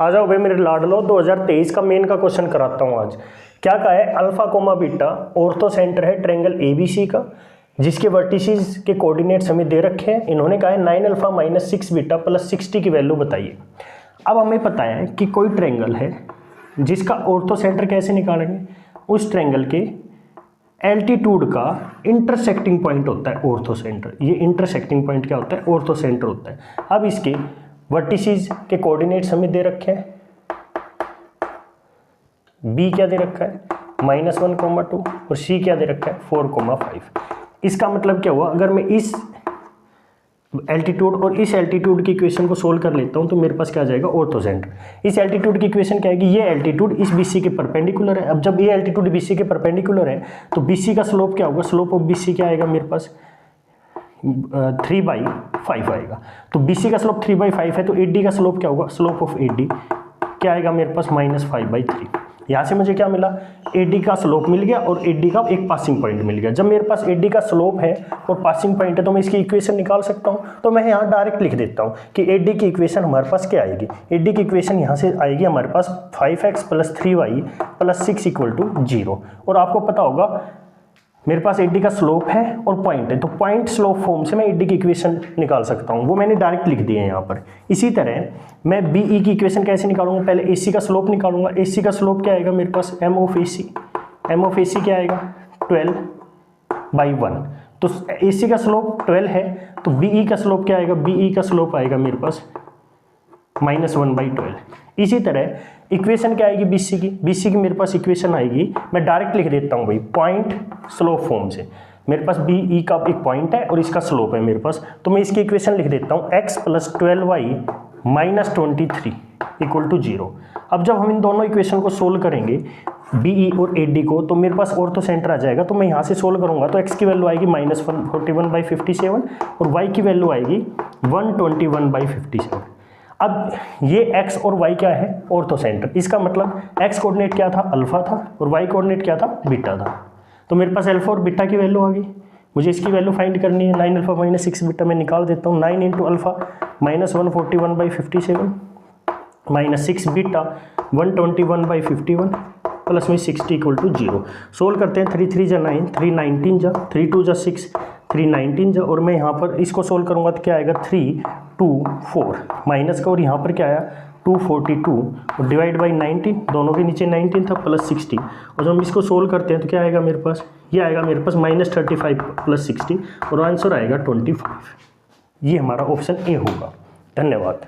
आ जाओ भाई मेरे लाडलो, 2023 का मेन का क्वेश्चन कराता हूँ आज। क्या कहा है, alpha comma beta ortho centre है ट्रायंगल एबीसी का, जिसके वर्टिसेस के कोऑर्डिनेट्स हमें दे रखे हैं। इन्होंने कहा है 9 अल्फा माइनस 6 बीटा प्लस 60 की वैल्यू बताइए। अब हमें पता है कि कोई ट्रायंगल है जिसका ऑर्थो सेंटर कैसे निकालेंगे, उस ट्रायंगल के एल्टीट्यूड का इंटरसेक्टिंग पॉइंट होता है ऑर्थो सेंटर। ये इंटरसेक्टिंग पॉइंट क्या होता है, ऑर्थो सेंटर होता है। अब इसके वर्टिसेस के कोऑर्डिनेट्स हमें दे रखे हैं, बी क्या दे रखा है -1, 2 और सी क्या दे रखा है 4, 5। इसका मतलब क्या हुआ, अगर मैं इस एल्टीट्यूड और इस एल्टीट्यूड की इक्वेशन को सोल्व कर लेता हूं तो मेरे पास क्या आ जाएगा, ऑर्थो सेंटर। इस एल्टीट्यूड की इक्वेशन क्या है, ये एल्टीट्यूड इस बीसी के परपेंडिकुलर है। अब जब ये एल्टीट्यूड बीसी के परपेंडिकुलर है तो बीसी का स्लोप क्या होगा, स्लोप ऑफ बीसी क्या आएगा मेरे पास 3/5 आएगा। तो बीसी का स्लोप 3/5 है तो एडी का स्लोप क्या होगा, स्लोप ऑफ एडी क्या आएगा मेरे पास -5/3। यहाँ से मुझे क्या मिला, एडी का स्लोप मिल गया और एडी का एक पासिंग पॉइंट मिल गया। जब मेरे पास एडी का स्लोप है और पासिंग पॉइंट है तो मैं इसकी इक्वेशन निकाल सकता हूँ। तो मैं यहाँ डायरेक्ट लिख देता हूँ कि एडी की इक्वेशन हमारे पास क्या आएगी। एडी की इक्वेशन यहाँ से आएगी हमारे पास 5x + 3y + 6 = 0। और आपको पता होगा मेरे पास एडी का स्लोप है और पॉइंट है, तो पॉइंट स्लोप फॉर्म से मैं एडी की इक्वेशन निकाल सकता हूँ, वो मैंने डायरेक्ट लिख दिया है यहाँ पर। इसी तरह मैं बीई की इक्वेशन कैसे निकालूंगा, पहले एसी का स्लोप निकालूंगा। एसी का स्लोप क्या आएगा मेरे पास, m ऑफ एसी क्या आएगा 12/1। तो एसी का स्लोप 12 है तो बीई का स्लोप क्या आएगा, बीई का स्लोप आएगा मेरे पास -1/12। इसी तरह इक्वेशन क्या आएगी बीसी की मेरे पास इक्वेशन आएगी, मैं डायरेक्ट लिख देता हूँ भाई पॉइंट स्लोप फॉर्म से। मेरे पास बीई का एक पॉइंट है और इसका स्लोप है मेरे पास, तो मैं इसकी इक्वेशन लिख देता हूँ x + 12y - 23 = 0। अब जब हम इन दोनों इक्वेशन को सोल्व करेंगे बीई और एडी को, तो मेरे पास ऑर्थो सेंटर आ जाएगा। तो मैं यहाँ से सोल्व करूँगा तो x की वैल्यू आएगी -41/57 और y की वैल्यू आएगी 121/57। अब ये x और y क्या है, ऑर्थो सेंटर। इसका मतलब x कोऑर्डिनेट क्या था, अल्फा था, और y कोऑर्डिनेट क्या था, बीटा था। तो मेरे पास अल्फा और बीटा की वैल्यू आ गई। मुझे इसकी वैल्यू फाइंड करनी है। 9 अल्फा - 6 बीटा मैं निकाल देता हूँ। 9 × अल्फा -141/57 -6 बीटा 121/51 प्लस में 60 = 0। सोल्व करते हैं। 3 3 जा 9, 3 19 जा, 3 2 जा 6, 3 19 जा, और मैं यहाँ पर इसको सोल्व करूँगा तो क्या आएगा 3 2 4 माइनस का, और यहाँ पर क्या आया 242 और डिवाइड बाई 19, दोनों के नीचे 19 था प्लस 60। और जब हम इसको सोल्व करते हैं तो क्या आएगा मेरे पास, ये आएगा मेरे पास -35 + 60 और आंसर आएगा 25। ये हमारा ऑप्शन ए होगा। धन्यवाद।